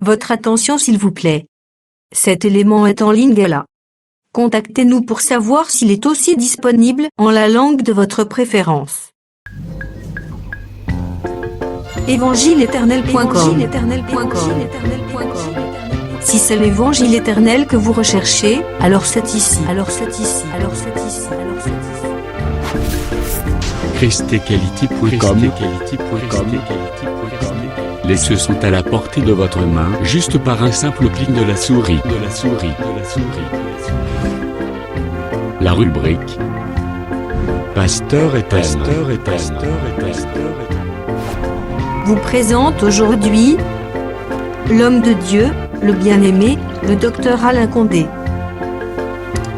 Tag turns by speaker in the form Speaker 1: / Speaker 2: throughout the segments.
Speaker 1: Votre attention s'il vous plaît. Cet élément est en ligne là. Contactez-nous pour savoir s'il est aussi disponible en la langue de votre préférence. Évangile-éternel.com. Si c'est l'évangile éternel que vous recherchez, alors c'est ici.
Speaker 2: ChristEquality.com. Les cieux sont à la portée de votre main, juste par un simple clic de la souris. La rubrique Pasteur Éternel
Speaker 1: vous présente aujourd'hui l'homme de Dieu, le bien-aimé, le docteur Alain Condé.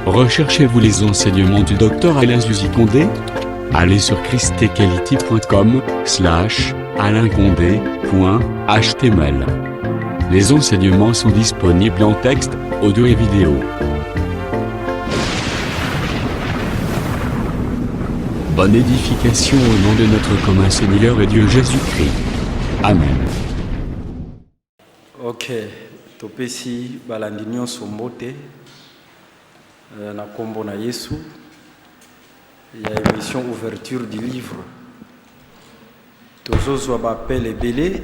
Speaker 2: Recherchez-vous les enseignements du docteur Alain Condé? Allez sur christequality.com/alaincondé.html. Les enseignements sont disponibles en texte, audio et vidéo. Bonne édification au nom de notre commun Seigneur et Dieu Jésus-Christ. Amen.
Speaker 3: Ok, topesi balandi nyonso mbote na kombo na Yesu ya émission ouverture du livre. Tozozwa bapel ebele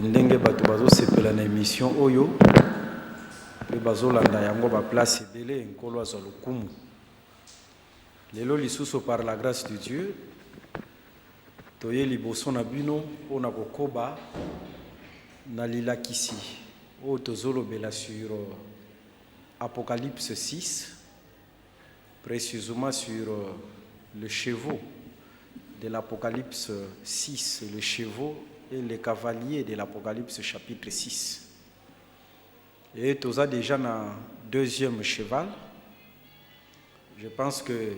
Speaker 3: ndenge bato bazosepela na émission oyo pe bazolanda yango baplace ebele nkolo azwa lokumu. Lelo lisusu par la grâce de Dieu toye liboso na bino mpona kokoba na lilakisi oyo tozolobela sur Apocalypse 6, précisément sur le chevaux de l'Apocalypse 6, le chevaux et les cavaliers de l'Apocalypse chapitre 6. Et toza déjà na deuxième cheval. Je pense que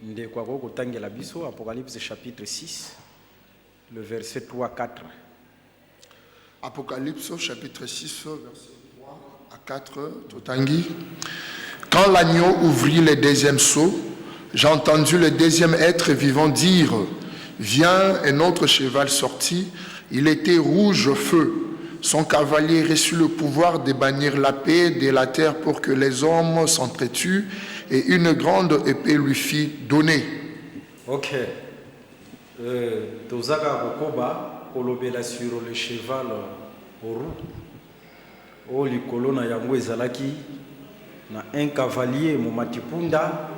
Speaker 3: ndeko ako kotangela biso Apocalypse chapitre 6, le verset 3-4.
Speaker 4: Apocalypse chapitre 6, verset 3 à 4, Totangi. Quand l'agneau ouvrit le deuxième sceau, j'ai entendu le deuxième être vivant dire: Viens, un autre cheval sortit, il était rouge feu. Son cavalier reçut le pouvoir de bannir la paix de la terre pour que les hommes s'entretuent, et une grande épée lui fit donner.
Speaker 3: Ok. Tozaka Kokoba, kolobela sur le cheval roux. O likolo na yango ezalaki na un cavalier momatipunda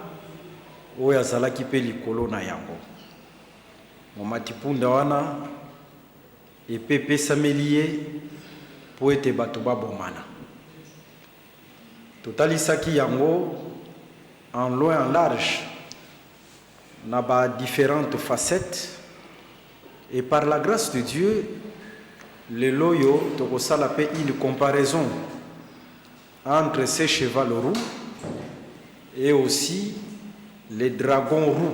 Speaker 3: oyo azalaki pe likolo na yango. Momatipunda wana epe epesameli ye po ete bato babomana. Totalisaki yango en loin en large na ba différentes facettes, et par la grâce de Dieu le loyo tokosala pe une comparaison entre ces chevals roux et aussi les dragons roux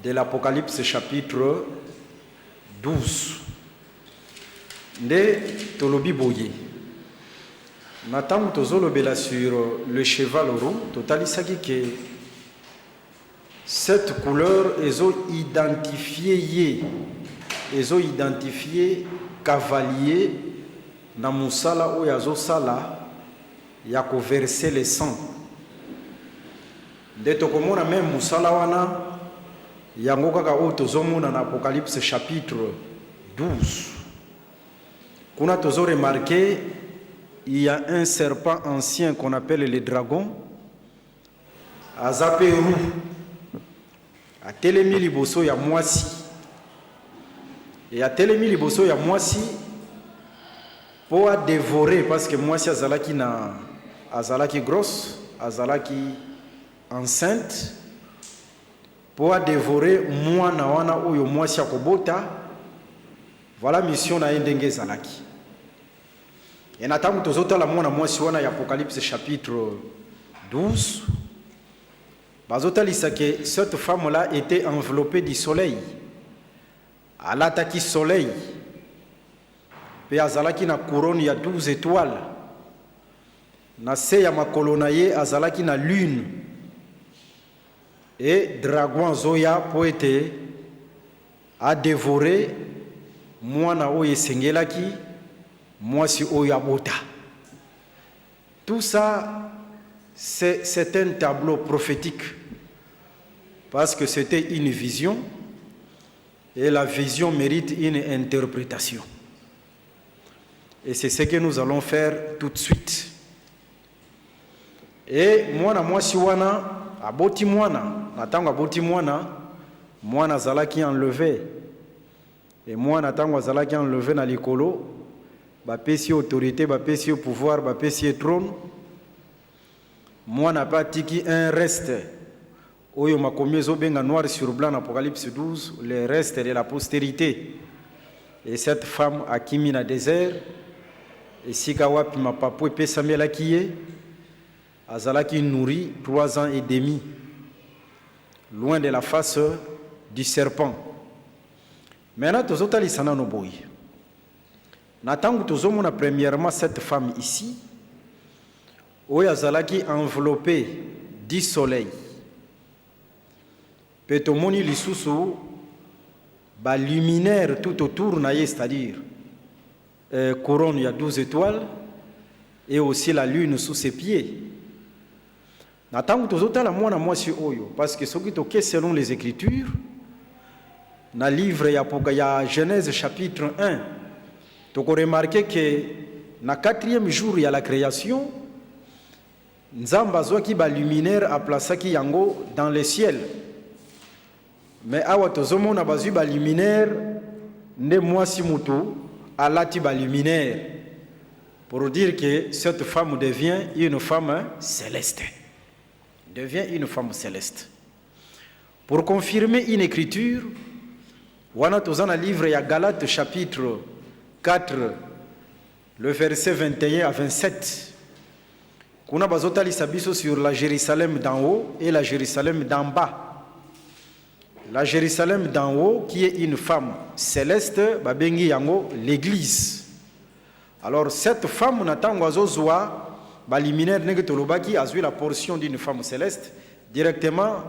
Speaker 3: de l'Apocalypse chapitre 12. Nde tolobi boye na tango tozolobela sur le cheval roux totalisaki ke cette couleur identifié cavalier na musala oyo azosala ya koverser le sang. Nde tokomona même musala wana yango kaka oyo tozomona na Apocalypse chapitre 12. Kuna tozo remarqué, il y a un serpent ancien qu'on appelle le dragon, azape roux, atelemi liboso ya mwasi. Et atelemi liboso ya mwasi po a dévorer, parce que mwasi azalaki grosse, azalaki enceinte, po a dévorer mwana wana oyo mwasi akobota. Voilà mission na ndenge ezalaki. Et natango tozotala mwana mwasi wana ya Apocalypse chapitre 12, bazotalisa que cette femme-là était enveloppée du soleil. Alataki soleil. Pe azalaki na couronne ya 12 étoiles. Na se ya makolo na ye azalaki na lune. Et dragon zoya po ete a dévoré mwana oyo esengelaki mwasi oyo abota. Tout ça, c'est un tableau prophétique. Parce que c'était une vision. Et la vision mérite une interprétation. Et c'est ce que nous allons faire tout de suite. Et mwana mwasi wana aboti mwana, natango aboti mwana zalaki enlevé. Et mwana tango zalaki enlevé na likolo, bapesi autorité, bapesi pouvoir, bapesi trône. Mwana pa tiki un reste. Oyo makomi ezobenga noir sur blanc, Apocalypse 12, le reste de la postérité. Et cette femme a kimi na désert, et sika wapi mapapo epesami elaki ye, azalaki nourri 3 ans et demi, loin de la face du serpent. Maintenant, tozotalisa nano boy. Na tango tozomona premièrement cette femme ici, oyo azalaki enveloppée du soleil. Petomoni lisusu ba luminaire tout autour na ye, c'est-à-dire couronne, il y a 12 étoiles et aussi la lune sous ses pieds. Natangu tozotala mwana mwasi oyo parce que soki toke selon les écritures na livre ya Genèse chapitre 1, toko remarquer que na 4e jour ya la création Nzamba azwaki ba luminaire aplaçaki yango dans le ciel. Mais awa tozomona bazui ba luminaire nde mwasi mutu alati ba luminaire pour dire que cette femme devient une femme céleste. Devient une femme céleste. Pour confirmer une écriture, wana tozana livre ya Galates chapitre 4 le verset 21 à 27. Kuna bazotali sabiso sur la Jérusalem d'en haut et la Jérusalem d'en bas. La Jérusalem d'en haut, qui est une femme céleste, babengi yango l'église. Alors cette femme natango azozwa ba liminaire nenge tolobaki azui la portion d'une femme céleste directement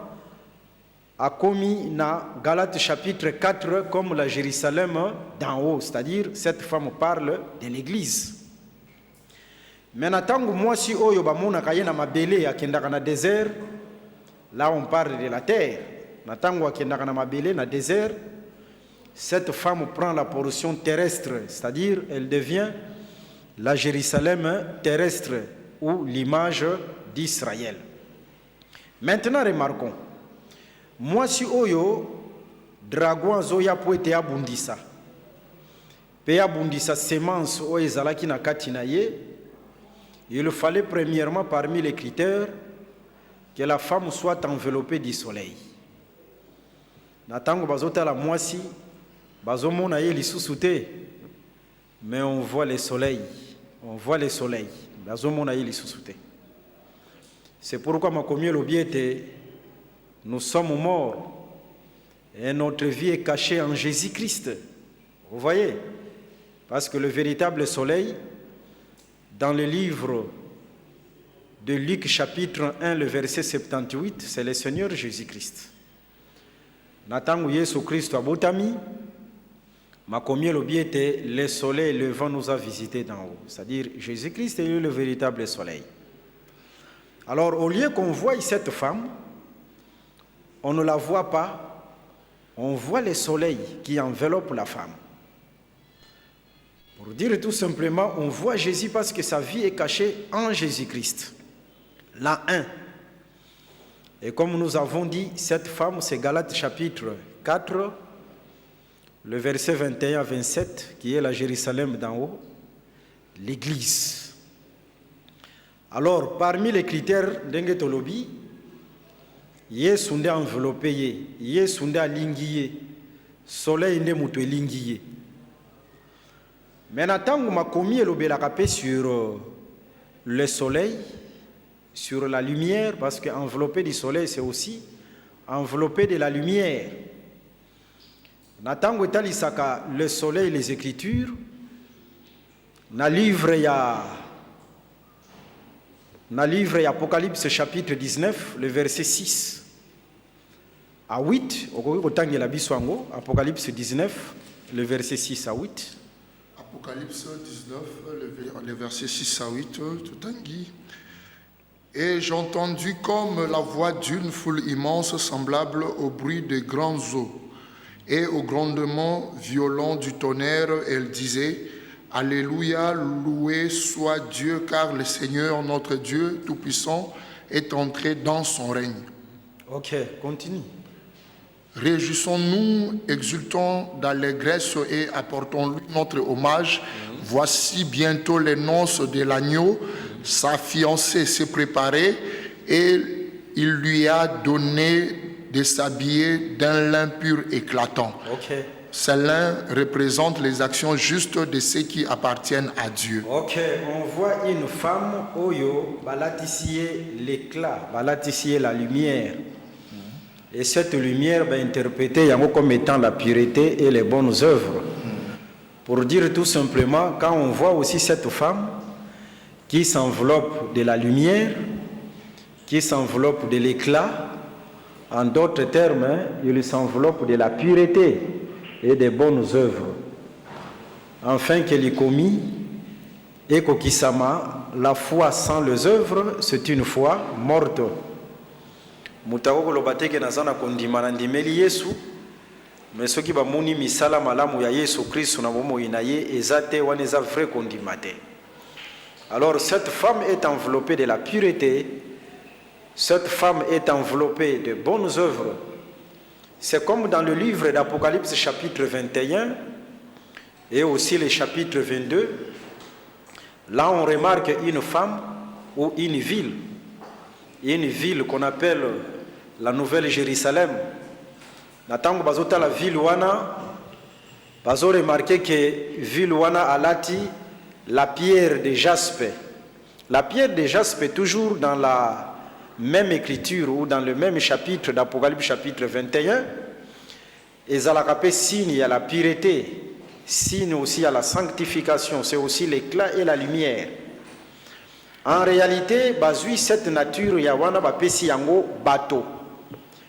Speaker 3: a commis na Galates chapitre 4 comme la Jérusalem d'en haut, c'est-à-dire cette femme parle de l'église. Mais natango mwasi oyo bamona kaye na mabele akendaka na désert, là on parle de la terre. Natango akendaka na mabele na désert, cette femme prend la portion terrestre, c'est-à-dire elle devient la Jérusalem terrestre ou l'image d'Israël. Maintenant remarquons, mwasi oyo dragon zoya poete abundisa. Pe abundisa semence o ezalaki na kati na ye. Il fallait premièrement parmi les critères que la femme soit enveloppée du soleil. Natango bazota la mwasi bazomona ye lisusu te, mais on voit le soleil. On voit le soleil. Bazomona ye lisusu te. C'est pourquoi makomi lobiete nous sommes morts et notre vie est cachée en Jésus-Christ. Vous voyez? Parce que le véritable soleil, dans le livre de Luc chapitre 1, le verset 78, c'est le Seigneur Jésus-Christ. Natangu Yesu Christ abotami, makomi lobiete, le soleil levant nous a visités d'en haut. C'est-à-dire Jésus-Christ est le véritable soleil. Alors au lieu qu'on voie cette femme, on ne la voit pas, on voit le soleil qui enveloppe la femme. Pour dire tout simplement, on voit Jésus parce que sa vie est cachée en Jésus-Christ. La 1. Et comme nous avons dit, cette femme, c'est Galates chapitre 4, le verset 21 à 27, qui est la Jérusalem d'en haut, l'église. Alors, parmi les critères d'Engetolobi, Yesu nde enveloppé ye, Yesu nde alingi soleil nde mutu elingi ye. Maintenant, tango makomi elobelaka pe sur le soleil, sur la lumière, parce que enveloppé du soleil, c'est aussi enveloppé de la lumière. Natango etalisaka le soleil, les écritures, na livre ya Apocalypse chapitre 19, le verset 6 à 8, Apocalypse 19, le verset 6 à 8.
Speaker 4: Apocalypse 19, les versets 6 à 8, tout en Guy. Et j'ai entendu comme la voix d'une foule immense semblable au bruit de grands eaux et au grondement violent du tonnerre. Elle disait, Alléluia, loué soit Dieu, car le Seigneur, notre Dieu Tout-Puissant, est entré dans son règne.
Speaker 3: Ok, continue.
Speaker 4: Réjouissons-nous, exultons d'allégresse et apportons-lui notre hommage. Voici bientôt les noces de l'agneau. Sa fiancée s'est préparée et il lui a donné de s'habiller d'un lin pur éclatant.
Speaker 3: Ok.
Speaker 4: Ce lin représente les actions justes de ceux qui appartiennent à Dieu.
Speaker 3: Ok, on voit une femme, Oyo, balatissier l'éclat, balatissier la lumière. Et cette lumière va interpréter comme étant la pureté et les bonnes œuvres. Pour dire tout simplement, quand on voit aussi cette femme qui s'enveloppe de la lumière, qui s'enveloppe de l'éclat, en d'autres termes, il s'enveloppe de la pureté et des bonnes œuvres. Enfin, qu'elle est commis, et kokisama, la foi sans les œuvres, c'est une foi morte. Mutako kolobate nazana kondimana ndimeli Yesu, mais ceux qui bamuni misala malamu ya Yesu Christ na bomo inaye ezate waneza vrai kondimate. Alors cette femme est enveloppée de la pureté, cette femme est enveloppée de bonnes œuvres. C'est comme dans le livre d'Apocalypse chapitre 21 et aussi le chapitre 22. Là on remarque une femme ou une ville qu'on appelle la Nouvelle Jérusalem. Natango bazota la ville wana, bazo remarqué que ville wana alati la pierre de jaspe. La pierre de jaspe toujours dans la même écriture ou dans le même chapitre d'Apocalypse chapitre 21. Et zalakape signe à la pureté, signe aussi à la sanctification, c'est aussi l'éclat et la lumière. En réalité, bazui cette nature yawana bapesi yango bateau.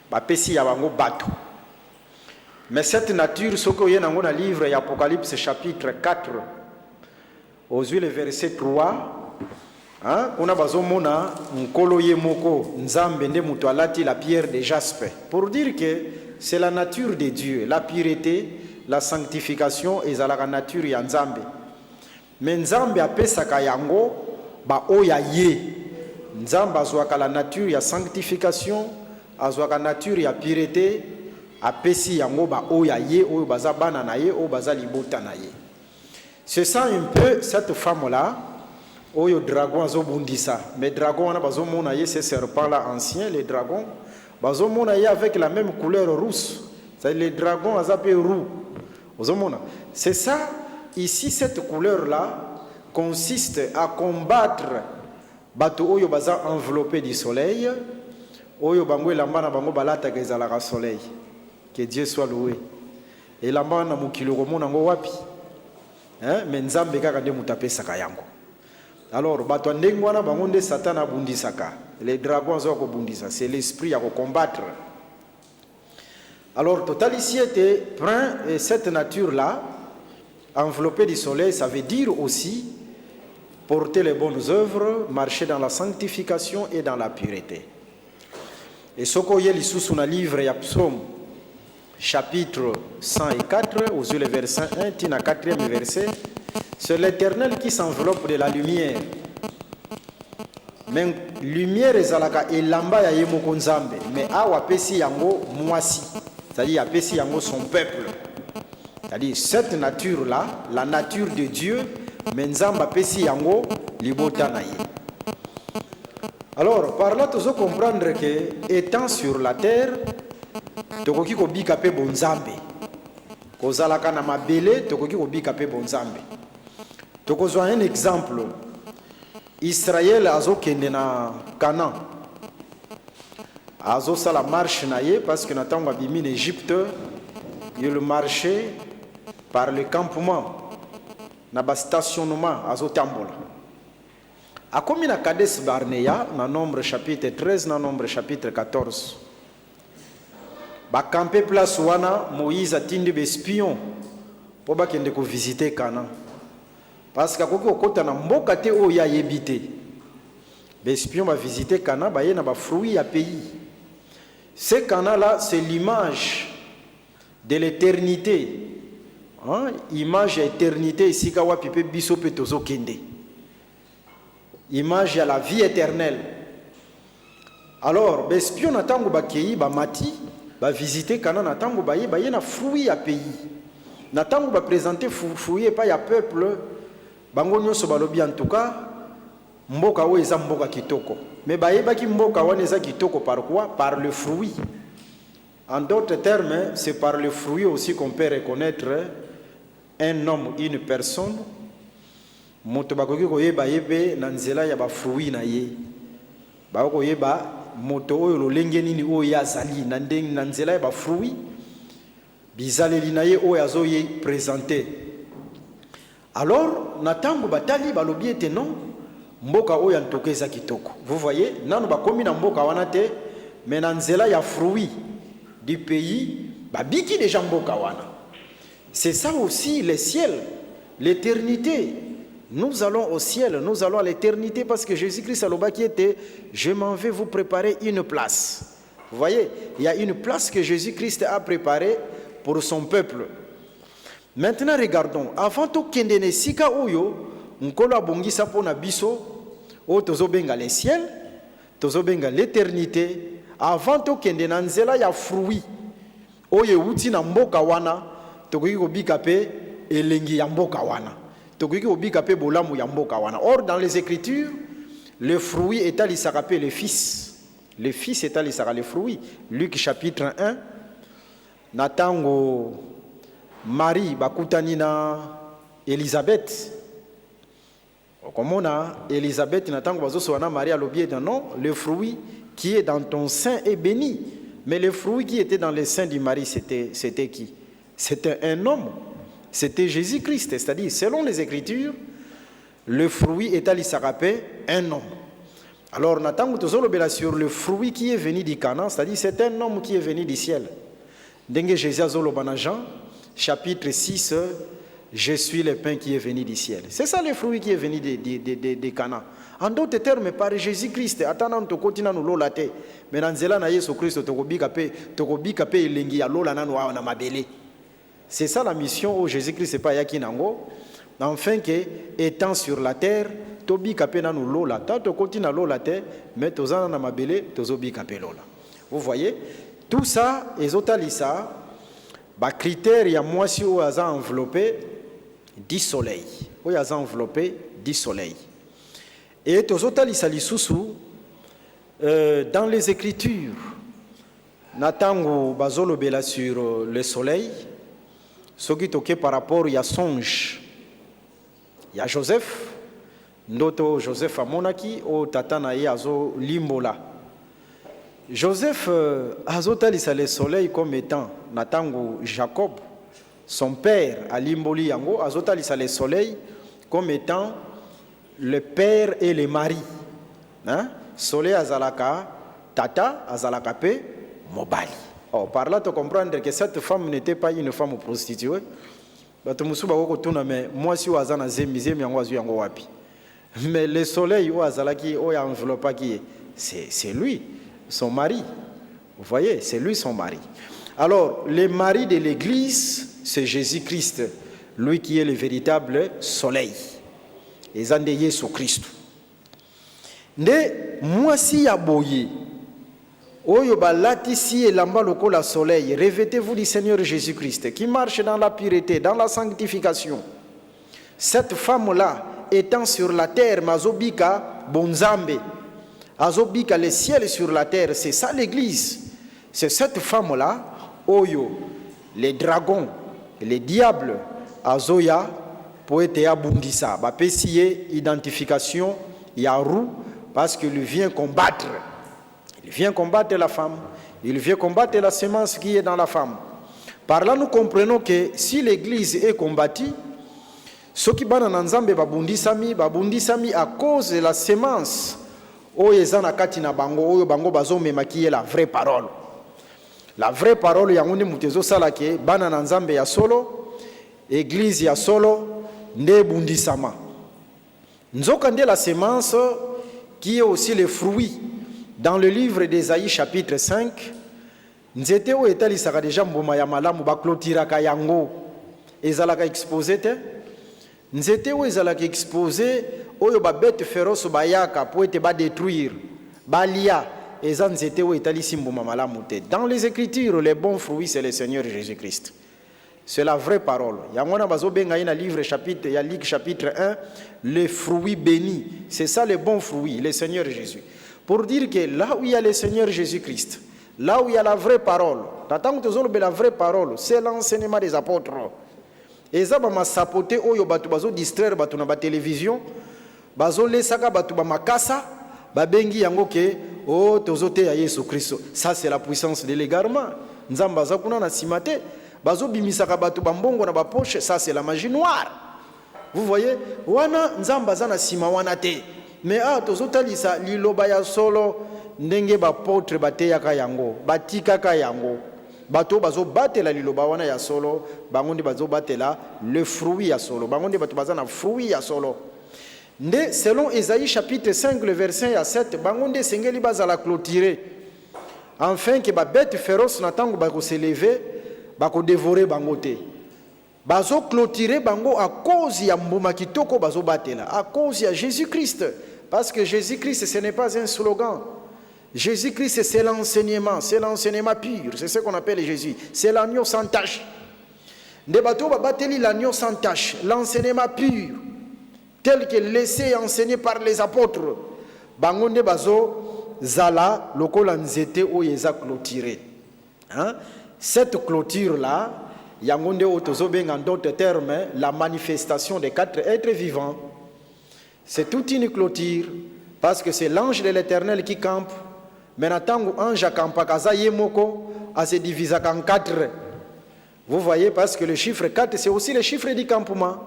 Speaker 3: Bapesi yawango bateau. Mais cette nature, ce que yango dans le livre d'Apocalypse chapitre 4, aux yeux le verset 3, on a bazomona nkolo yemoko nzambe nde muto alati la pierre de jaspe. Pour dire que c'est la nature de Dieu, la pureté, la sanctification et la nature ya nzambe. Mais nzambe apesaka yango ba oya ye. Nzambe azwaka la nature ya sanctification, azwaka nature ya pureté, apesi yango ba oya ye, oyo baza bana na ye, oyo baza libota na ye. C'est ça un peu cette femme là, oyo dragon azobundisa. Mais dragon wana bazomona ye, ces serpents là anciens, les dragons bazomona ye avec la même couleur rousse. C'est les dragons azapé roux. C'est ça, ici cette couleur là consiste à combattre bato oyo baza enveloppé du soleil, oyo bango elamba na bango balata ke ezalaka soleil. Que Dieu soit loué. Et lamba na mukilo komona ngo wapi? Mais nzambe kaka nde mutapesaka yango. Alors bato ndenge wana bango nde Satan abundisaka. Les dragons zo ko bundisa, c'est l'esprit à combattre. Alors total ici était prend cette nature là enveloppée du soleil, ça veut dire aussi porter les bonnes œuvres, marcher dans la sanctification et dans la pureté. Et ce qu'on y a sous le livre ya Psaume chapitre 104 aux yeux le verset 1 tina 4e verset, c'est l'Éternel qui s'enveloppe de la lumière. Mais lumière ezalaka elamba ya yemoko nzambe, mais awa pesi yango mwasi, c'est-à-dire apesi yango son peuple. C'est-à-dire cette nature là, la nature de Dieu, mais nzamba pesi yango libota na ye. Alors par là tu dois comprendre que étant sur la terre, tokoki kobika pe bonzambe. Kozalaka na mabele tokoki kobika pe bonzambe. Tokozwa un exemple. Israël azokende na Canaan. Azo sala marche na ye parce que natango abimi en Égypte, il marchait par le campement na ba stationnement azo tambola. Akomi na Kades Barnea na Nombre chapitre 13 na Nombre chapitre 14. Ba campé place wana Moïse atindi be espion pour ba kende ko visiter Canaan. parce que akoki okota na mboka te oyo ayebi te. Espion va visiter Cana, baye na ba fruits à pays. Ce Cana là, c'est l'image de l'éternité. Hein? Image de l'éternité ici kawa pipe biso pe tozo kende. Image à la vie éternelle. Alors, espion natango ba kei ba mati, ba visiter Cana natango baye na fruits à pays. Natango ba présenter fruits pas ya peuple. Bango nyonso balobi en tout cas mboka o eza mboka kitoko. Mais bayebaki mboka wana eza kitoko par quoi? Par le fruit. En d'autres termes, c'est par le fruit aussi qu'on peut reconnaître un homme, une personne. Moto bakoki koyeba yebe na nzela ya ba fruit na ye. Ba koyeba moto oyo lolenge nini oyo yazali na ndenge na nzela ya ba fruit. Bizaleli na ye oyo azoye présenter. Alors, natango batali balobi ete non, mboka oyo antokeza kitoko. Vous voyez, nanu bakomi na mboka wana te, mais na nzela ya fruit du pays, babiki déjà mboka wana. C'est ça aussi le ciel, l'éternité. Nous allons au ciel, nous allons à l'éternité parce que Jésus-Christ alobaki était, je m'en vais vous préparer une place. Vous voyez, il y a une place que Jésus-Christ a préparée pour son peuple. Maintenant regardons, avant to kendene sika oyo, nkolo abongisa pona biso, o tozo benga le ciel, tozo benga l'éternité, avant to kendena nzela ya fruit, oyo uti na mboka wana, tokoki kobika pe elengi ya mboka wana, tokoki kobika pe bolamu ya mboka wana. Or dans les Écritures, le fruit est à l'isarape le fils. Le fils est à l'isarape le fruit. Luc chapitre 1, natango Marie bakutani na Elisabeth. Comme on a Elisabeth natango bazoso wana Marie alobi non, le fruit qui est dans ton sein est béni. Mais le fruit qui était dans le sein du mari, c'était qui? C'était un homme. C'était Jésus-Christ. C'est-à-dire, selon les Écritures, le fruit est à l'isarapé un homme. Alors, natango tozolobela sur le fruit qui est venu du Canaan, c'est-à-dire c'est un homme qui est venu du ciel. Dengue Jésus azolobana Jean chapitre 6, je suis le pain qui est venu du ciel. C'est ça le fruit qui est venu de Cana. En d'autres termes, par Jésus-Christ, attendant to kotina no lola te, mais dans zela na Yesu Christ tokobika pe elengi ya lola nanu na mabele. C'est ça la mission où Jésus-Christ pas yaki nango, enfin que étant sur la terre, tobika pe nanu lola, ta to kotina lola te, mais tozana na mabele, tozobika pe lola. Vous voyez, tout ça ezotalisa ba critère ya mwasi o aza enveloppé du soleil. O aza enveloppé du soleil. Et tozotalisa lisusu dans les Écritures natango bazolobela sur le soleil soki toke par rapport ya songe ya Joseph ndoto Joseph amonaki o tata na ye azo limbola. Joseph azotalisa le soleil comme étant natango Jacob, son père à Limboli yango, azotalisa le soleil comme étant le père et le mari. Hein? Soleil azalaka, tata azalaka pe mobali. Oh, par là tu comprends que cette femme n'était pas une femme prostituée. Mais moi si azana zemi yango azu yango wapi. Mais le soleil ou azalaki o ya enveloppe qui c'est lui. Son mari, vous voyez, c'est lui son mari. Alors, le mari de l'église, c'est Jésus-Christ, lui qui est le véritable soleil. Et zande Yesu Christ. Ne moi si aboye, oyo balati si elamba lokola soleil, revêtez-vous du Seigneur Jésus-Christ, qui marche dans la pureté, dans la sanctification. Cette femme-là, étant sur la terre, mazobika bonzambe. Azobika le ciel sur la terre, c'est ça l'église. C'est cette femme-là, Oyo, les dragons, les diables, Azoya, poète abundisa, bapesiye identification, Yarou, parce qu'il vient combattre. Il vient combattre la femme, il vient combattre la semence qui est dans la femme. Par là, nous comprenons que si l'église est combattue, ceux qui banent en Nzambe babundisami à cause de la semence. Oyo ezana kati na bango oyo bango bazomema ki la vraie parole. La vraie parole yango ni mutezo salake bana na Nzambe ya solo, église ya solo nde bundisama. Nzokande la semence qui est aussi le fruit. Dans le livre d'Ésaïe chapitre 5, nzete o etalisaka déjà mbuma ya malamu baklotiraka yango ezalaka exposé te. Nzete o ezalaka exposé oyo babete féroce bayaka po ete détruire balia eza nzete o etalisi mbuma malamu te. Dans les Écritures, les bons fruits c'est le Seigneur Jésus-Christ. C'est la vraie parole. Yangona bazo benga ina livre chapitre ya Luc chapitre 1, les fruits bénis. C'est ça les bons fruits, le Seigneur Jésus. Pour dire que là où il y a le Seigneur Jésus-Christ, là où il y a la vraie parole, la vraie parole, c'est l'enseignement des apôtres. Et ça va sapoter oyo batu bazo distraire batu na ba télévision, bazo lesaka batu ba makasa, ba bengi yango ke oh tozote ya Yesu Christ. Ça c'est la puissance de l'égarement. Nzamba za kuna na simate, bazo bimisaka batu ba mbongo na ba poche, ça c'est la magie noire. Vous voyez, wana nzamba za na sima wana te. Mais tozotalisa liloba ya solo ndenge ba potre bateyaka yango, batikaka yango. Bato bazo batela liloba wana ya solo, bangondi bazo batela le fruit ya solo. Bangondi bato bazana fruit ya solo. Nde selon Ésaïe chapitre 5 le verset 7, bangondi sengeli bazala clôturer. Enfin que ba bête féroce natango bako s'élever, bako dévorer bangote. Bazo clôturer bango à cause ya mbuma kitoko bazo batela, à cause ya Jésus-Christ. Parce que Jésus-Christ ce n'est pas un slogan. Jésus-Christ c'est l'enseignement pur, c'est ce qu'on appelle Jésus, c'est l'agneau sans tache. Des bateaux bateli l'agneau sans tache, l'enseignement pur, tel que laissé enseigner par les apôtres. Bangonde bazo zala lokola nzete o yeza clôturé. Cette clôture là, yangonde otozobe en d'autres termes, la manifestation des 4 êtres vivants. C'est toute une clôture parce que c'est l'ange de l'Éternel qui campe. Maintenant, ange kampakaza yemoko a se divisé en 4. Vous voyez, parce que le chiffre 4, c'est aussi le chiffre du campement.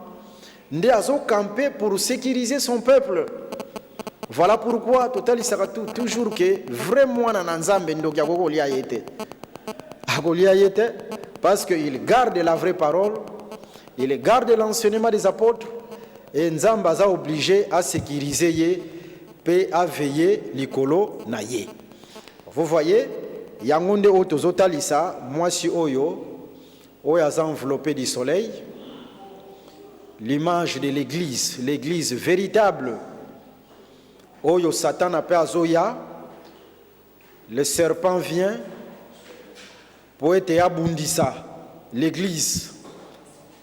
Speaker 3: Ndé azo campé pour sécuriser son peuple. Voilà pourquoi, total, il sera toujours que vraiment nanzambe ndoki agolia yete. Agolia yete, parce qu'il garde la vraie parole, il garde l'enseignement des apôtres, et nzamba a obligé à sécuriser yé, et à veiller l'ikolo na yé. Vous voyez, yangonde otozotalisa, moi si oyo a enveloppé du soleil, l'image de l'église véritable. Oyo Satan a fait azoya, le serpent vient pour être abundisa l'église.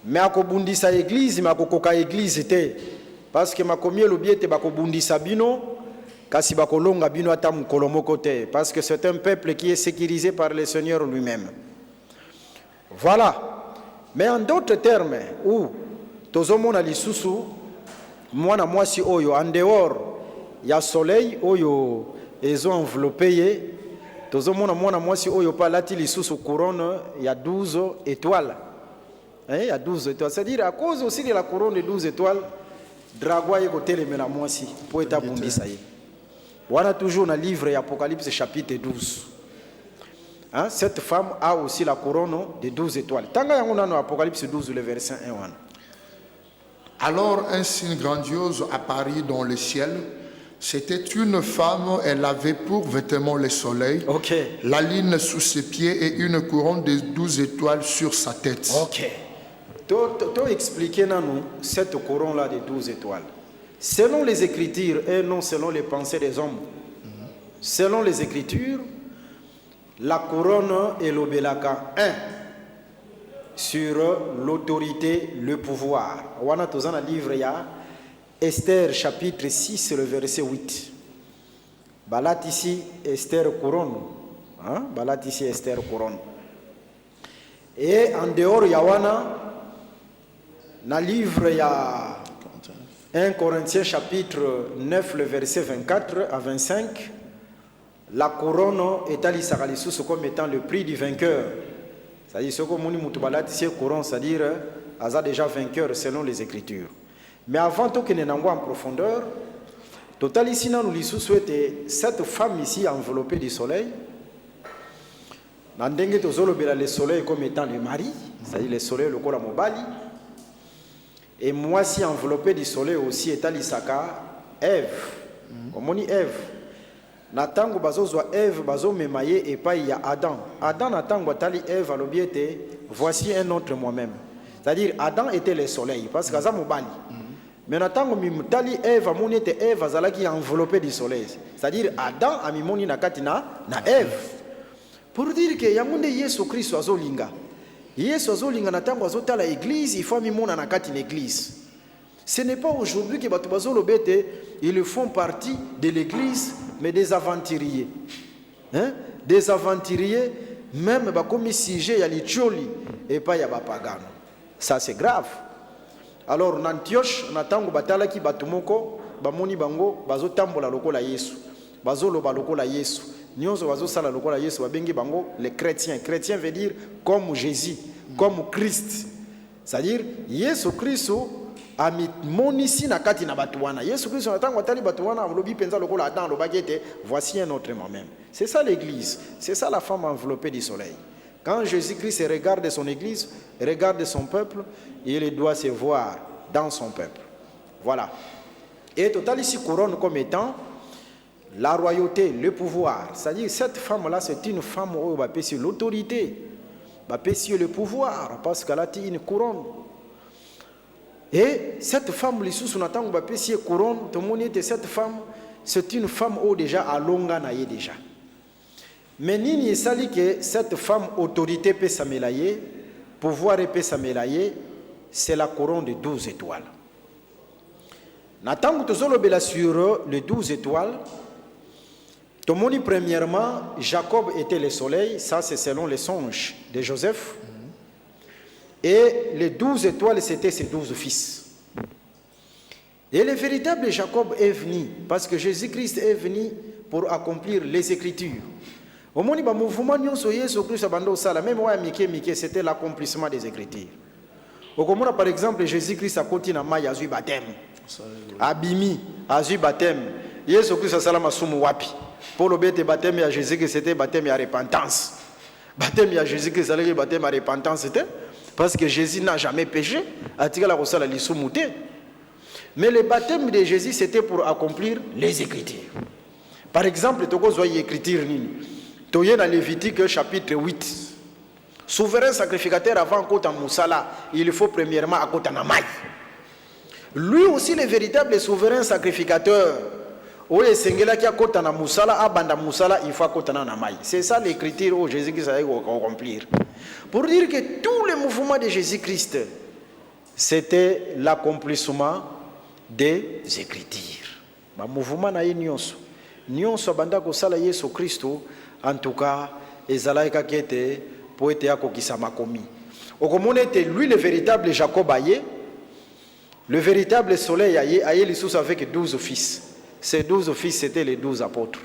Speaker 3: Mais akobundisa l'église, mais akokoka église te, parce que ma commis le biete bakobundisa bino. Parce que c'est un peuple qui est sécurisé par le Seigneur lui-même. Voilà. Mais en d'autres termes, où tozomona lisusu, mwana mwasi oyo, en dehors, il y a soleil, oyo, ils ont enveloppé, tozomona mwana mwasi oyo, palati lisusu couronne, il y a 12 étoiles. Il y a 12 étoiles. C'est-à-dire, à cause aussi de la couronne de 12 étoiles, Dragwa est côté de la mwasi, pour être abondi ça y est. On a toujours dans le livre Apocalypse chapitre 12. Cette femme a aussi la couronne de 12 étoiles. Tanga yango dans Apocalypse 12, le verset 1.
Speaker 4: Alors un signe grandiose apparut dans le ciel. C'était une femme, elle avait pour vêtement le soleil, la lune sous ses pieds et une couronne de 12 étoiles sur sa tête.
Speaker 3: Ok. Tu expliquer nous cette couronne-là de 12 étoiles. Selon les Écritures et non selon les pensées des hommes. Selon les Écritures, la couronne est l'obélaka 1 sur l'autorité, le pouvoir. On a tous un livre, il y a Esther chapitre 6, le verset 8. Balat ici Esther couronne. Balat ici Esther couronne. Et en dehors, il y a dans le livre, il y a 1 Corinthiens chapitre 9, le verset 24 à 25, la couronne est allée comme étant le prix du vainqueur. C'est-à-dire, ce que mon moutoubalat, c'est couronne, c'est-à-dire, Aza déjà vainqueur selon les Écritures. Mais avant tout que nous n'envoie en profondeur, total ici, nous lui souhaitons cette femme ici enveloppée du soleil. Le soleil comme étant le mari, c'est-à-dire le soleil, le corps à Mobali. Et moi, si enveloppé du soleil aussi, est Alisaka, Ève. Omoni Ève. Natango bazozwa Ève, bazo memaye et pas il y a Adam. Adam natango tali Ève à l'obéité, voici un autre moi-même. C'est-à-dire, Adam était le soleil, parce que Azam Mobali. Mais natango mimutali Ève, amoni était Ève, azalaki enveloppé du soleil. C'est-à-dire, Adam a mimoni nakatina na Ève. Pour dire que yamunde Yesu Christ azolinga. Yesu azolinga natango azotala l'église, il faut mimona nakati l'église. Ce n'est pas aujourd'hui que Batubazo Lobete, ils font partie de l'église, mais des aventuriers. Hein? Des aventuriers, même comme sujet, il y a les tcholi et pas il y a Bapagano. Ça c'est grave. Alors, en Antioche, on attend que Batala qui batumoko, Bamoni Bango, Bazo Tambola Lokola Yesu, Bazo Loba Lokola Yesu, Nyonzo Bazo Sala Lokola Yesu, Babengi Bango, les chrétiens. Chrétiens veut dire comme Jésus, comme Christ. C'est-à-dire, Yesu Christ. Ami monisi na kati na batuwana Yesu Christ natango atali batuwana lobi penza lokola Adam lobagete voici un autre moi-même. C'est ça l'église, c'est ça la femme enveloppée du soleil. Quand Jésus-Christ regarde son église, regarde son peuple, il doit se voir dans son peuple. Voilà. Et total ici couronne comme étant la royauté, le pouvoir. C'est-à-dire cette femme là c'est une femme où va payer l'autorité, va payer le pouvoir parce qu'elle a une couronne. Et cette femme, l'issue, on attend que vous couronne, tout le monde était cette femme, c'est une femme où déjà à longa naïe déjà. Mais nini esali que cette femme autorité peut s'amélayer, pouvoir peut s'amélayer, c'est la couronne de 12 étoiles. N'attend que tout le sur les 12 étoiles. Tout le monde premièrement, Jacob était le soleil, ça c'est selon les songes de Joseph. Et les 12 étoiles, c'était ses 12 fils. Et le véritable Jacob est venu, parce que Jésus-Christ est venu pour accomplir les Écritures. Au moment où mouvement Jésus-Christ a même c'était l'accomplissement des Écritures. Au moment par exemple, Jésus-Christ a continué à mailler à baptême. Abimi, à baptême. Jésus-Christ a salama sumu wapi. Pour le baptême à Jésus-Christ, c'était baptême à repentance. Baptême à Jésus-Christ, c'était baptême à repentance, c'était. Parce que Jésus n'a jamais péché. Mais le baptême de Jésus, c'était pour accomplir les Écritures. Par exemple, tu as une écriture. Tu as dans Lévitique chapitre 8. Souverain sacrificateur avant Kota Moussala, il faut premièrement à Kota Namai. Lui aussi, le véritable souverain sacrificateur. C'est ça l'écriture où Jésus-Christ a accomplir. Pour dire que tout le mouvement de Jésus-Christ, c'était l'accomplissement des Écritures. Le mouvement na nyonso. Nyonso banda ko sala Yesu Christo, en tout cas, ezalaika kete poete yako kisama komi. Okomonete lui le véritable Jacob aye, le véritable soleil aye l'Issus avec 12 fils. Ces 12 fils, c'était les 12 apôtres.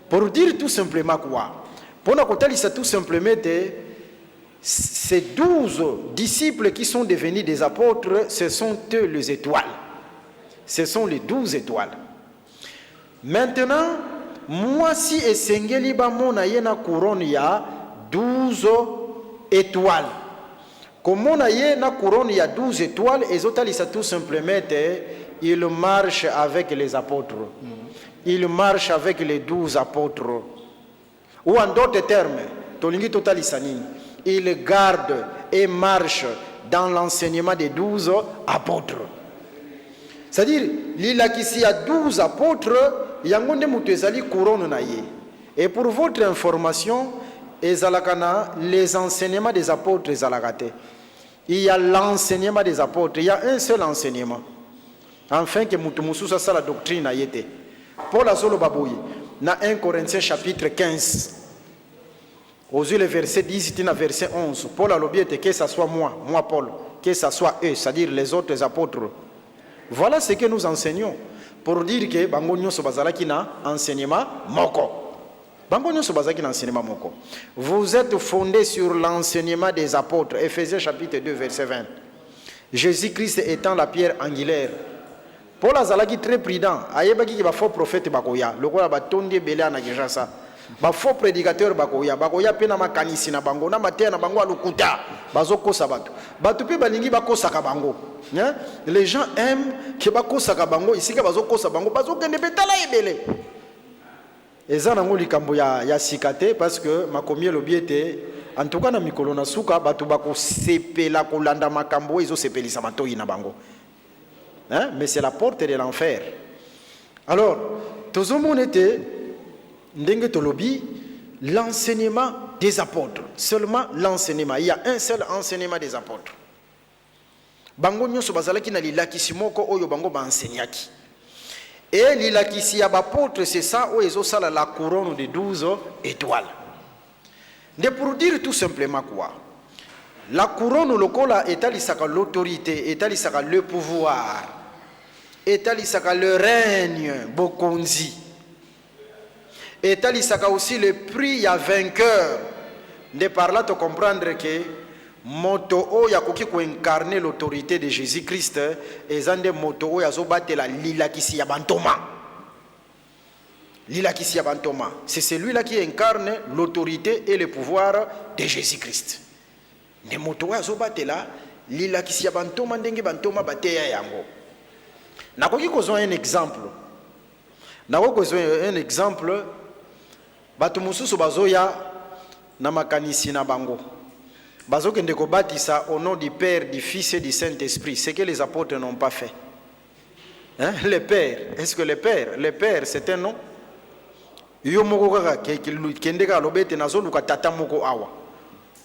Speaker 3: Pour dire tout simplement quoi? Pour nous dire tout simplement, ces 12 disciples qui sont devenus des apôtres, ce sont eux les étoiles. Ce sont les 12 étoiles. Maintenant, moi si esengeli ba mona yena couronne ya 12 étoiles. Comme on a yena couronne ya 12 étoiles, et autres tout simplement il marche avec les apôtres. Il marche avec les 12 apôtres. Ou en d'autres termes, il garde et marche dans l'enseignement des 12 apôtres. C'est-à-dire, il a ici à 12 apôtres, il y a une couronne. Et pour votre information, les enseignements des apôtres, il y a l'enseignement des apôtres, il y a un seul enseignement. Enfin que Moutoumousou ça la doctrine a été. Paul a solo babouye. Dans 1 Corinthiens chapitre 15. Aux yeux le verset 10 et le verset 11. Paul a l'objet que ce soit moi Paul, que ce soit eux, c'est-à-dire les autres apôtres. Voilà ce que nous enseignons. Pour dire que Bangonyo Sobazalaki na enseignement moko. Bangonyo Sobazaki na enseignement moko. Vous êtes fondés sur l'enseignement des apôtres. Éphésiens chapitre 2 verset 20. Jésus-Christ étant la pierre angulaire. Paul Azalaki très prudent. Ayebaki ki ba faux prophète bakoya. Lokola ba tondi belé na Kinshasa. ba faux prédicateur bakoya pe na makanisi na bango na mateya na bango alukuta bazokosa bato pe balingi bakosaka bango. Les gens aiment que bakosaka bango isika bazokosa bango bazokende betala ebele. Eza nango likambo ya sikate parce que makomi elobi ete en tout cas na mikolo na suka bato bakosepela kolanda makambo ezosepelisa matoyi na bango. Mais c'est la porte de l'enfer. Alors, tozomon était ndenge tolobi l'enseignement des apôtres. Seulement l'enseignement. Il y a un seul enseignement des apôtres. Bango nyoso bazalaki na lilakisi moko oyo bango ba enseignaki. Et lilakisi ya apôtre c'est ça oyo ezosala la couronne de 12 étoiles. De pour dire tout simplement quoi? La couronne lokola etalisaka l'autorité, etalisaka le pouvoir, etalisaka le règne bokonzi, etalisaka aussi le prix à vainqueur. De par là te comprendre que moto oyo akoki ko incarner l'autorité de Jésus-Christ ezande moto oyo azobatela lilakisi ya bantoma. Lilakisi ya bantoma, c'est celui-là qui incarne l'autorité et le pouvoir de Jésus-Christ. Ne moto oyo azobatela lilakisi ya bantoma ndenge bantoma bateya yango. Nakoki kozwa un exemple. Nakoki kozwa un exemple. Bato mususu bazoya na makanisi na bango. Bazokende ko batisa au nom du Père, du Fils et du Saint-Esprit. Ce que les apôtres n'ont pas fait. Le Père, est-ce que le Père c'est un nom? Yo moko kaka kende ka lobete nazoluka tata moko awa.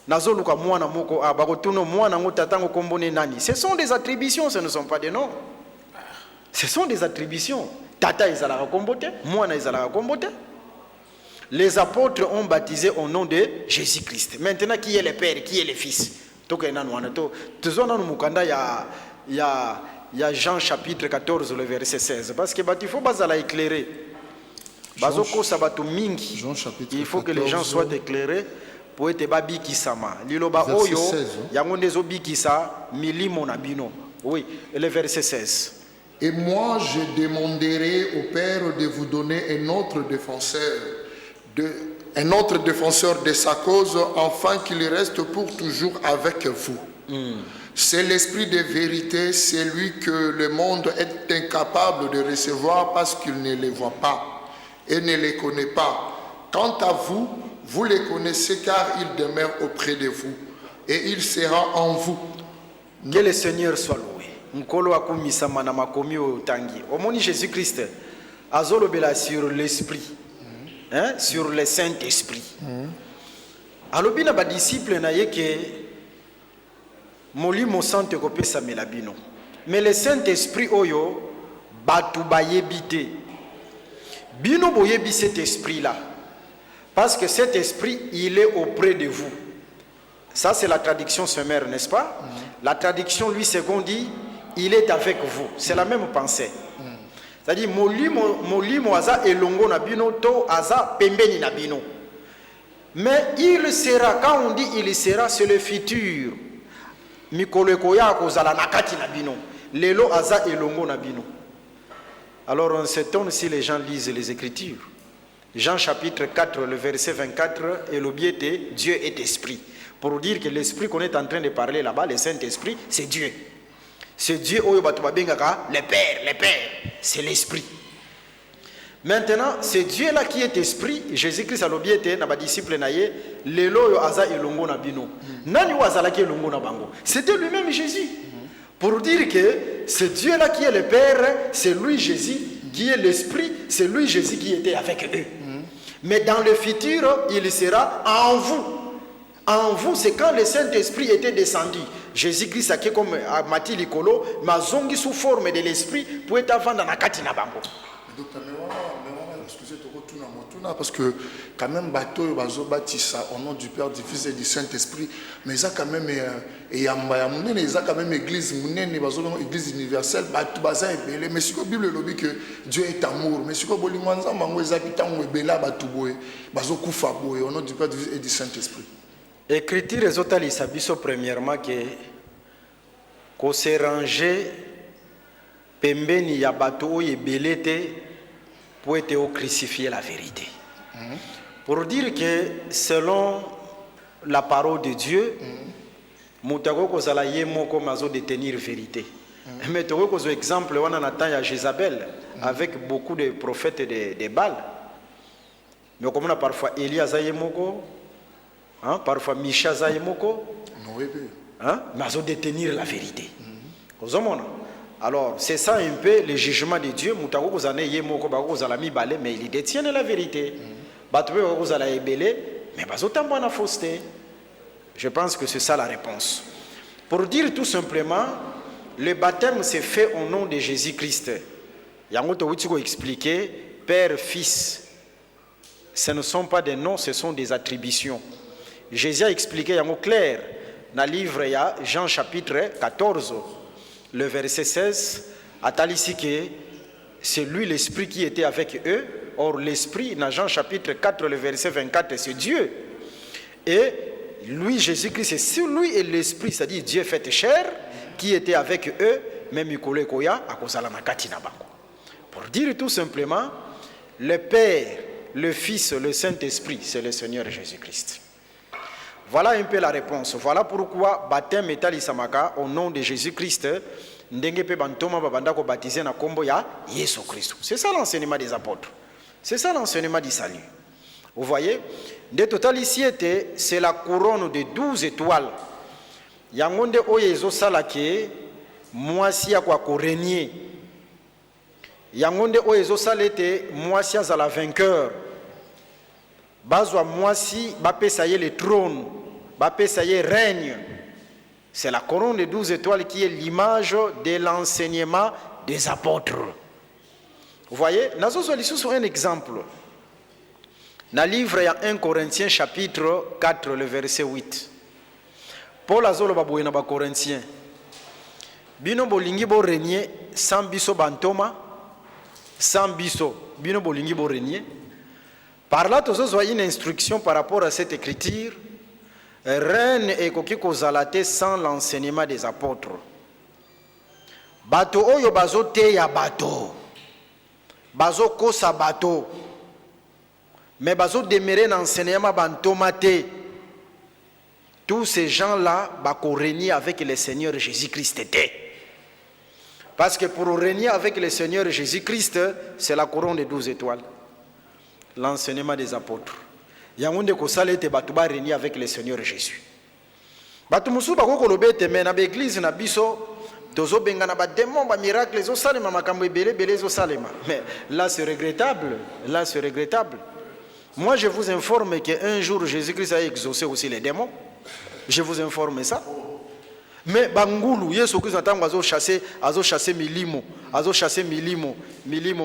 Speaker 3: Nazoluka mwana moko awa. Bakotuno mwana ngo tata ngo kombone nani. Ce sont des attributions, ce ne sont pas des noms. Ce sont des attributions. Tata ezalaka kombote, mwana ezalaka kombote. Les apôtres ont baptisé au nom de Jésus-Christ. Maintenant, qui est le Père, qui est le Fils? Il y a Jean chapitre 14, le verset 16. Parce que il faut pas éclairer. Il faut que les gens soient éclairés pour être babi kisama. Liloba oyo, yangondezo bikisa milimo na bino. Oui, le verset 16.
Speaker 4: Et moi, je demanderai au Père de vous donner un autre défenseur de sa cause, afin qu'il reste pour toujours avec vous. C'est l'esprit de vérité, celui que le monde est incapable de recevoir parce qu'il ne les voit pas et ne les connaît pas. Quant à vous, vous les connaissez car il demeure auprès de vous et il sera en vous.
Speaker 3: Que le Seigneur soit loué. Nkolo akumisama na makomi otangi. Omoni Jésus-Christ azolobela sur l'esprit. Sur le Saint-Esprit. Alors bina ba disciple na yeke molimo sante kopesa melabino. Mais le Saint-Esprit oyo batu bayebite. Bino boyebi cet esprit là. Parce que cet esprit il est auprès de vous. Ça c'est la traduction sommaire, n'est-ce pas? La traduction lui second dit il est avec vous. C'est la même pensée. C'est-à-dire, molimo aza elongo na bino to aza pembeni na bino. Mais il sera, quand on dit il sera, c'est le futur. Mikolo koya kozala nakati na bino. Lelo aza elongo na bino. Alors on s'étonne si les gens lisent les Écritures. Jean chapitre 4, le verset 24, et l'objet Dieu est esprit. Pour dire que l'esprit qu'on est en train de parler là-bas, le Saint-Esprit, c'est Dieu. C'est Dieu, le Père, c'est l'Esprit. Maintenant, c'est Dieu là qui est esprit. Jésus-Christ a l'objet na disciple naye, lelo yo aza elongo na bino. Nani wazala ki elongo na bango? C'était lui-même Jésus. Pour dire que c'est Dieu là qui est le Père, c'est lui Jésus qui est l'Esprit, c'est lui Jésus qui était avec eux. Mais dans le futur, il sera en vous. En vous, c'est quand le Saint-Esprit était descendu. Jésus-Christ a comme Mati Likolo, ma zongi sous forme de l'Esprit pour être avant dans la katina bango.
Speaker 4: Excusez moi parce que quand même bateau bazo bâtissa au nom du Père, du Fils et du Saint-Esprit, mais ça quand même et yamba munene ça quand même église munene bazo église universelle bato baza ebele mais siko Bible lobi que Dieu est amour mais siko bolingo nzamba ngo ezaki tango ebela bato boye bazo kufa boye au nom du Père, du Fils et du Saint-Esprit.
Speaker 3: Écriture ezotalisa biso premièrement que ko se ranger pembeni ya bato oyo ebele te pour être crucifier la vérité. Pour dire que selon la parole de Dieu, Moutako kozala ye moko mazo détenir vérité. Mais tu vois que exemple on a temps à Jézabel avec beaucoup de prophètes de Baal. Mais comme on a parfois Élie Zayemoko, hein, parfois Micha Zayemoko, hein, mazo détenir la vérité. Alors c'est ça un peu le jugement de Dieu. Moutako kozane ye moko ba kozala mi balé, mais il détient la vérité. Batoué kozala ebelé, mais bazo tambo na fausseté. Je pense que c'est ça la réponse. Pour dire tout simplement, le baptême s'est fait au nom de Jésus-Christ. Yango Witiko expliqué, Père, Fils, ce ne sont pas des noms, ce sont des attributions. Jésus a expliqué Yango clair dans le livre Jean chapitre 14, le verset 16, à Talissi que c'est lui l'Esprit qui était avec eux. Or l'Esprit, dans Jean chapitre 4, le verset 24, c'est Dieu. Et lui, Jésus-Christ, c'est lui et l'Esprit, c'est-à-dire Dieu fait chair, qui était avec eux, même Mikole Koya, à Kozalamakati Nabango. Pour dire tout simplement, le Père, le Fils, le Saint-Esprit, c'est le Seigneur Jésus-Christ. Voilà un peu la réponse. Voilà pourquoi baptême est alisamaka au nom de Jésus-Christ. Ndengepe bantoma babanda ko baptisé na kombo ya Yesu Christ. C'est ça l'enseignement des apôtres. C'est ça l'enseignement du salut. Vous voyez, de totalicité, c'est la couronne de 12 étoiles. Yangonde oyezo salake, moisi ya kwa régner. Yangonde oyezo salete, moisi à la vainqueur. Bazwa moisi, bapé ça y est le trône, bapé ça y est règne. C'est la couronne de 12 étoiles qui est l'image de l'enseignement des apôtres. Vous voyez, nous avons un exemple. Dans le livre, il y a 1 Corinthiens chapitre 4, le verset 8. Paul azolo baboué na ba Corinthiens. Bino bolingi bo régner sans biso bantoma, sans biso. Bino bolingi bo régner. Par là, tous avez une instruction par rapport à cette écriture. Reine et koki kozalate sans l'enseignement des apôtres. Bato oyo bazo te ya bato. Bazo kosa bato. Mais bazo demeurer dans l'enseignement bantomate. Tous ces gens-là bako régner avec le Seigneur Jésus-Christ. Parce que pour régner avec le Seigneur Jésus-Christ, c'est la couronne de 12 étoiles. L'enseignement des apôtres. Yangonde ko salete batu ba régner avec le Seigneur Jésus. Batu musu bako kolobe te mais na l'église na biso tozo benga na ba démon ba miracle zo salema makambo ebele bele zo salema. Mais là c'est regrettable, là c'est regrettable. Moi je vous informe qu'un jour Jésus-Christ a exaucé aussi les démons. Je vous informe ça. Mais bangulu Yesu Christ atango azo chasser milimo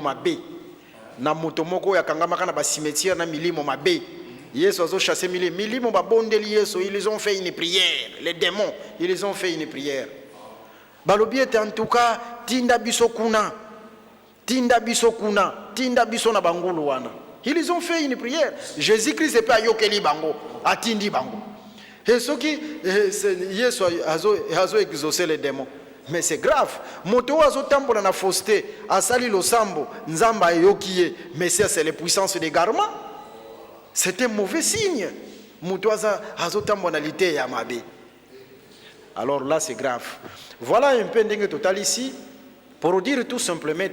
Speaker 3: mabe. Na motomoko ya kangama na ba cimetière na milimo mabe. Yesu azo chasser milimo ba bondeli Yesu, ils ont fait une prière. Les démons, ils ont fait une prière. Balobi était en tout cas tinda biso kuna na bangulu wana. Ils ont fait une prière. Jésus-Christ est pas yokeli bango, atindi bango. Et ce qui Yesu azo exaucé les démons. Mais c'est grave. Moto azo tambola na fausseté, asali losambo, nzamba yokiye, mais ça c'est les puissances des garments. C'est un mauvais signe. Moto azo tambola lité ya mabe. Alors là c'est grave. Voilà un peu dingue total ici pour dire tout simplement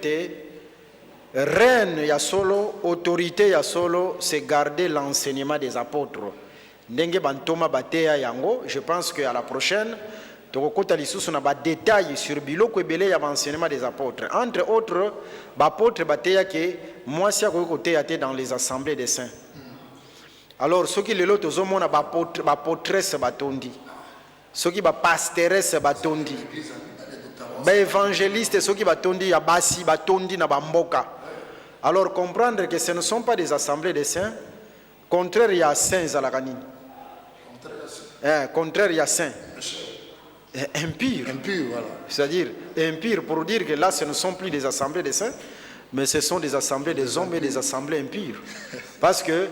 Speaker 3: reine ya solo, autorité ya solo, c'est garder l'enseignement des apôtres. Ndenge bantoma bateya yango, je pense qu'à la prochaine tokokota lisusu na ba détails sur biloko ebele ya enseignement des apôtres. Entre autres, bapôtre bateya ke mwasi akokote ate dans les assemblées des saints. Alors ceux qui lelo tozomona bapôtresse batondi. Ceux qui pastoresse batondi. Ba évangéliste ceux qui batondi ya basi batondi na bamboka. Alors comprendre que ce ne sont pas des assemblées des saints. Contraire il y a saints à la canine. Contraire il y a saint. Impire, voilà. C'est-à-dire impire pour dire que là ce ne sont plus des assemblées des saints, mais ce sont des assemblées des hommes et des assemblées impures. Parce que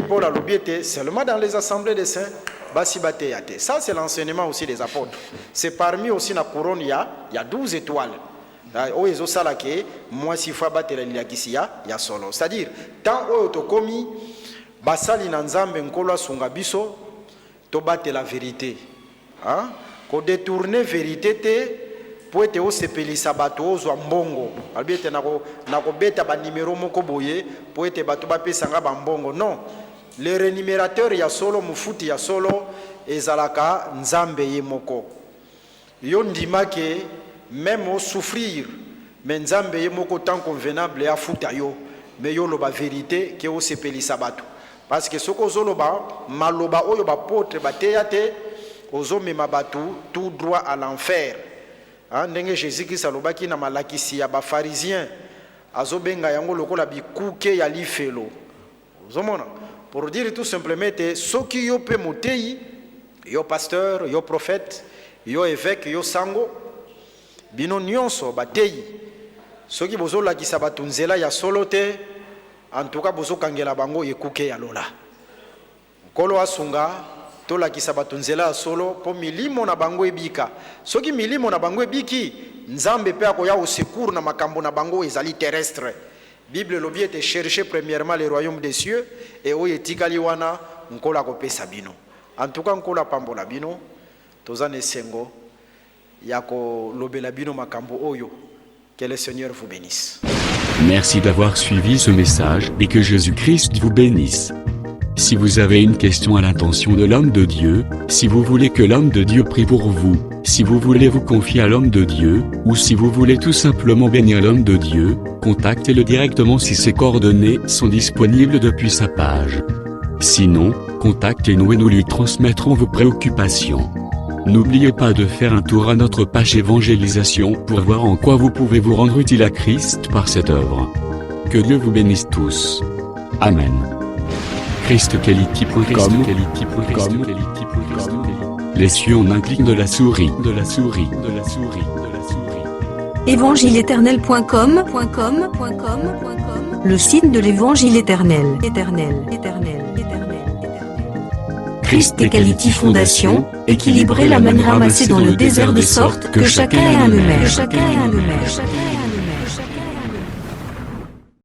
Speaker 3: Paul a l'obéité seulement dans les assemblées des saints. Ça c'est l'enseignement aussi des apôtres. C'est parmi aussi la couronne il y a 12 étoiles. C'est-à-dire tant au commis basali na nzambe nkolo asunga biso tobate la vérité hein? Ko détourner vérité te po ete osepelisa bato ozwa mbongo albi ete nako beta ba numéro moko boye po ete bato bapesanga ba mbongo non. Le rémunérateur ya solo mufuti ya solo ezalaka nzambe ye moko. Yo ndima ke même au souffrir mais nzambe ye moko tant convenable ya futa yo mais yo loba vérité ke osepelisa bato. Parce que soko zoloba maloba oyo ba potre bateya te ozomema bato tout droit à l'enfer. Ndenge Jésus-Christ alobaki na malakisi ya ba pharisien azobenga yango lokola bikuke ya lifelo. Ozomona pour dire tout simplement te soki yo pe motei yo pasteur yo prophète yo évêque yo sango bino nyonso batei soki bozolakisa bato nzela ya solo te en tout cas bozokangela bango ekuke ya lola nkolo asunga tolakisa bato nzela ya solo po milimo na bango ebika soki milimo na bango ebiki nzambe pe akoya au secours na makambo na bango ezali terrestre. Bible lobi ete chercher premièrement le royaume des cieux et oyo etikali wana nkolo akopesa bino. En tout cas nkolo apambola bino toza na esengo ya kolobela bino makambo oyo. Que le Seigneur vous bénisse.
Speaker 2: Merci d'avoir suivi ce message et que Jésus-Christ vous bénisse. Si vous avez une question à l'intention de l'homme de Dieu, si vous voulez que l'homme de Dieu prie pour vous, si vous voulez vous confier à l'homme de Dieu, ou si vous voulez tout simplement bénir l'homme de Dieu, contactez-le directement si ses coordonnées sont disponibles depuis sa page. Sinon, contactez-nous et nous lui transmettrons vos préoccupations. N'oubliez pas de faire un tour à notre page évangélisation pour voir en quoi vous pouvez vous rendre utile à Christ par cette œuvre. Que Dieu vous bénisse tous. Amen. ChristKelity.com. Les cieux en un clic de la souris.
Speaker 1: Évangile-éternel.com, le site de l'évangile éternel. Christ et Quality Fondation, équilibrer la manne ramassée dans le désert de sorte que chacun ait un numère.